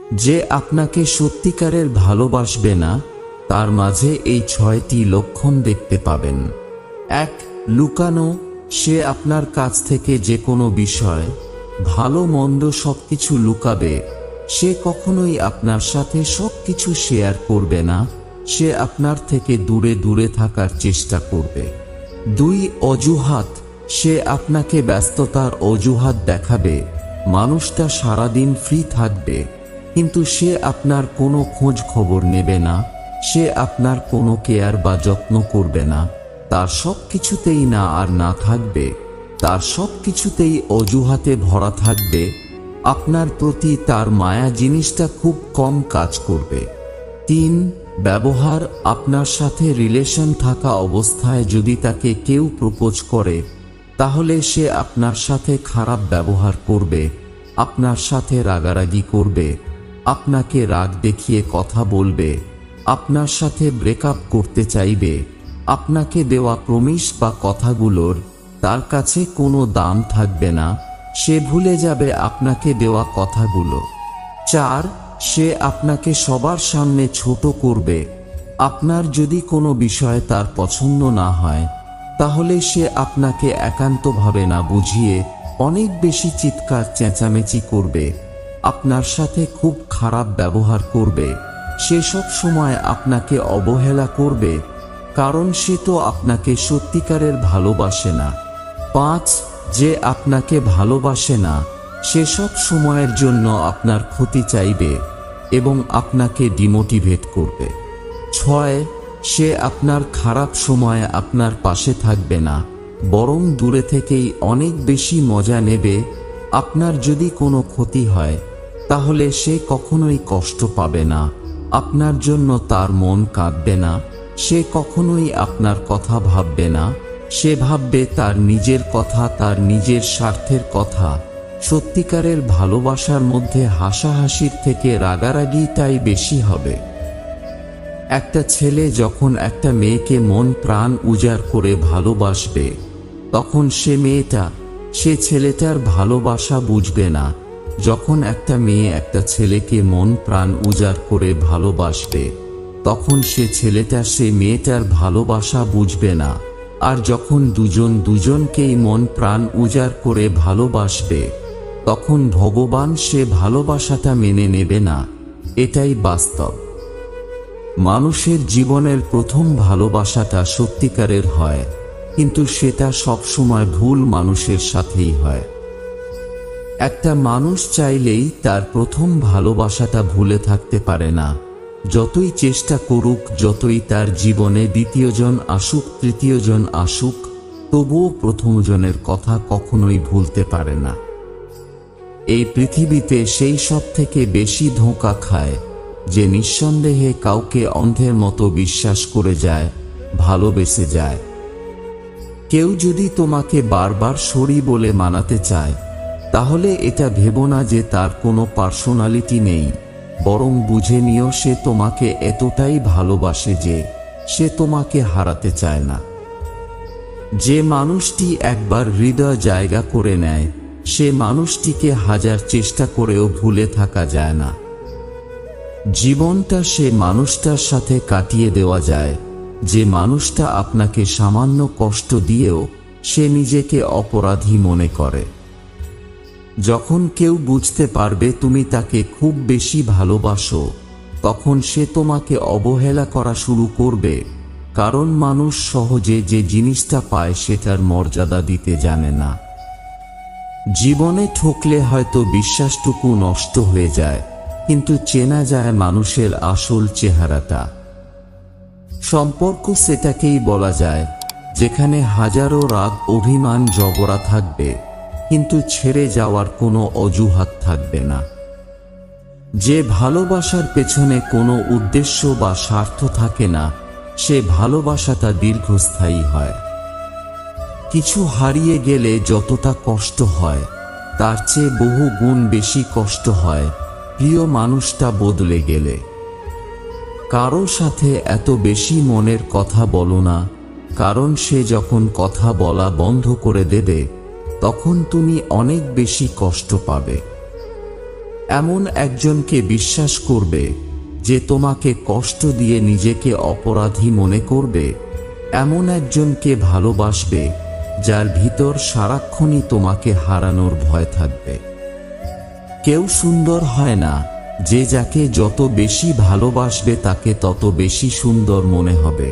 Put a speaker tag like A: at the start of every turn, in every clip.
A: যে আপনাকে সত্যিকারের ভালোবাসবে না, তার মাঝে এই 6টি লক্ষণ দেখতে পাবেন। 1. লুকানো। সে আপনার কাছ থেকে যে কোনো বিষয়, ভালো মন্দ সবকিছু লুকাবে। সে কখনোই আপনার সাথে সবকিছু শেয়ার করবে না। সে আপনার থেকে দূরে দূরে থাকার চেষ্টা করবে। 2. অজুহাত। সে আপনাকে ব্যস্ততার অজুহাত দেখাবে। মানুষটা সারাদিন ফ্রি থাকবে, কিন্তু সে আপনার কোনো খোঁজ খবর নেবে না। সে আপনার কোনো কেয়ার বা যত্ন করবে না। তার সব কিছুতেই না আর না থাকবে। তার সব কিছুতেই অজুহাতে ভরা থাকবে। আপনার প্রতি তার মায়া জিনিসটা খুব কম কাজ করবে। 3. ব্যবহার। আপনার সাথে রিলেশন থাকা অবস্থায় যদি তাকে কেউ প্রপোজ করে, তাহলে সে আপনার সাথে খারাপ ব্যবহার করবে, আপনার সাথে রাগারাগি করবে, আপনাকে রাগ দেখিয়ে কথা বলবে, আপনার সাথে ব্রেকআপ করতে চাইবে। আপনাকে দেওয়া প্রমিস বা কথাগুলোর তার কাছে কোনো দাম থাকবে না। সে ভুলে যাবে আপনাকে দেওয়া কথাগুলো। 4. সে আপনাকে সবার সামনে ছোট করবে। আপনার যদি কোনো বিষয়ে তার পছন্দ না হয়, তাহলে সে আপনাকে একান্তভাবে না বুঝিয়ে অনেক বেশি চিৎকার চেঁচামেচি করবে, আপনার সাথে খুব খারাপ ব্যবহার করবে। সে সব সময় আপনাকে অবহেলা করবে, কারণ সে তো আপনাকে সত্যিকারের ভালোবাসে না। 5. যে আপনাকে ভালোবাসে না, সে সব সময়ের জন্য আপনার ক্ষতি চাইবে এবং আপনাকে ডিমোটিভেট করবে। 6. সে আপনার খারাপ সময়ে আপনার পাশে থাকবে না, বরং দূরে থেকেই অনেক বেশি মজা নেবে। আপনার যদি কোনো ক্ষতি হয়, তাহলে সে কখনোই কষ্ট পাবে না। আপনার জন্য তার মন কাঁদবে না। সে কখনোই আপনার কথা ভাববে না। সে ভাববে তার নিজের কথা, তার নিজের স্বার্থের কথা। সত্যিকারের ভালোবাসার মধ্যে হাসাহাসির থেকে রাগারাগিটাই বেশি হবে। একটা ছেলে যখন একটা মেয়েকে মন প্রাণ উজাড় করে ভালোবাসবে, তখন সে ছেলেটার ভালোবাসা বুঝবে না। যখন একটা মেয়ে একটা ছেলেকে মন প্রাণ উজাড় করে ভালোবাসবে, তখন সে মেয়েটার ভালোবাসা বুঝবে না। আর যখন দুজন দুজনকেই মন প্রাণ উজাড় করে ভালোবাসবে, তখন ভগবান সে ভালোবাসাটা মেনে নেবে না। এটাই বাস্তব। মানুষের জীবনের প্রথম ভালোবাসাটা সত্যিকারের হয়, কিন্তু সেটা সবসময় ভুল মানুষের সাথেই হয়। একটা মানুষ চাইলেই তার প্রথম ভালোবাসাটা ভুলে থাকতে পারে না। যতই চেষ্টা করুক, যতই তার জীবনে দ্বিতীয়জন আসুক, তৃতীয়জন আসুক, তবুও প্রথমজনের কথা কখনোই ভুলতে পারে না। এই পৃথিবীতে সেই সব থেকে বেশি ধোঁকা খায় যে নিঃসন্দেহে কাউকে অন্ধের মতো বিশ্বাস করে যায়, ভালোবেসে যায়। কেউ যদি তোমাকে বারবার সরি বলে মানাতে চায়, তাহলে এটা ভেবো না যে তার কোনো পার্সোনালিটি নেই, বরং বুঝে নিও সে তোমাকে এতটাই ভালোবাসে যে সে তোমাকে হারাতে চায় না। যে মানুষটি একবার হৃদয় জায়গা করে নেয়, সে মানুষটিকে হাজার চেষ্টা করেও ভুলে থাকা যায় না। জীবনটা সে মানুষটার সাথে কাটিয়ে দেওয়া যায় যে মানুষটা আপনাকে সামান্য কষ্ট দিয়েও সে নিজেকে অপরাধী মনে করে। যখন কেউ বুঝতে পারবে তুমি তাকে খুব বেশি ভালোবাসো, তখন সে তোমাকে অবহেলা করা শুরু করবে, কারণ মানুষ সহজে যে জিনিসটা পায় সেটার মর্যাদা দিতে জানে না। জীবনে ঠকলে হয়তো বিশ্বাসটুকু নষ্ট হয়ে যায়, কিন্তু চেনা যায় মানুষের আসল চেহারাটা। সম্পর্ক সেটাকেই বলা যায় যেখানে হাজারো রাগ, অভিমান, ঝগড়া থাকবে, কিন্তু ছেড়ে যাওয়ার কোনো অজুহাত থাকবে না। যে ভালোবাসার পেছনে কোনো উদ্দেশ্য বা স্বার্থ থাকে না, সে ভালোবাসাটা দীর্ঘস্থায়ী হয়। কিছু হারিয়ে গেলে যতটা কষ্ট হয়, তার চেয়ে বহু গুণ বেশি কষ্ট হয় প্রিয় মানুষটা বদলে গেলে। কারো সাথে এত বেশি মনের কথা বলো না, কারণ সে যখন কথা বলা বন্ধ করে দেবে, তখন তুমি অনেক বেশি কষ্ট পাবে। এমন একজনকে বিশ্বাস করবে যে তোমাকে কষ্ট দিয়ে নিজেকে অপরাধী মনে করবে। এমন একজনকে ভালোবাসবে যার ভিতর সারাক্ষণই তোমাকে হারানোর ভয় থাকবে। কেউ সুন্দর হয় না, যে যাকে যত বেশি ভালোবাসবে তাকে তত বেশি সুন্দর মনে হবে।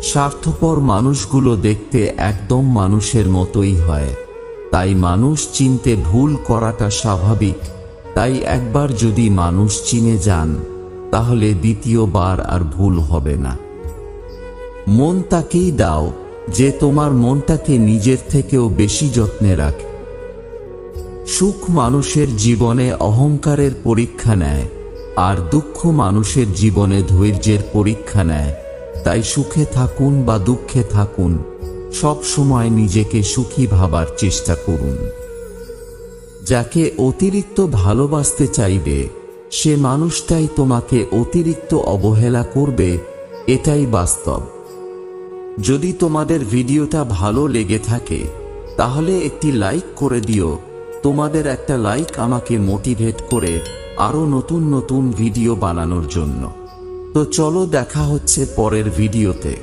A: স্বার্থপর মানুষগুলো দেখতে একদম মানুষের মতোই হয়, তাই মানুষ চিনতে ভুল করাটা স্বাভাবিক। তাই একবার যদি মানুষ চিনে যান তাহলে দ্বিতীয়বার আর ভুল হবে না। মন তাকেই দাও যে তোমার মনটাকে নিজের থেকেও বেশি যত্নে রাখে। সুখ মানুষের জীবনে অহংকারের পরীক্ষা নেয়, আর দুঃখ মানুষের জীবনে ধৈর্যের পরীক্ষা নেয়। তাই সুখে থাকুন বা দুঃখে থাকুন, সব সময় নিজেকে সুখী ভাবার চেষ্টা করুন। যাকে অতিরিক্ত ভালোবাসতে চাইবে সে মানুষটাই তোমাকে অতিরিক্ত অবহেলা করবে, এটাই বাস্তব। যদি তোমাদের ভিডিওটা ভালো লেগে থাকে তাহলে একটি লাইক করে দিও। তোমাদের একটা লাইক আমাকে মোটিভেট করে আরো নতুন নতুন ভিডিও বানানোর জন্য। তো চলো দেখা হচ্ছে পরের ভিডিওতে।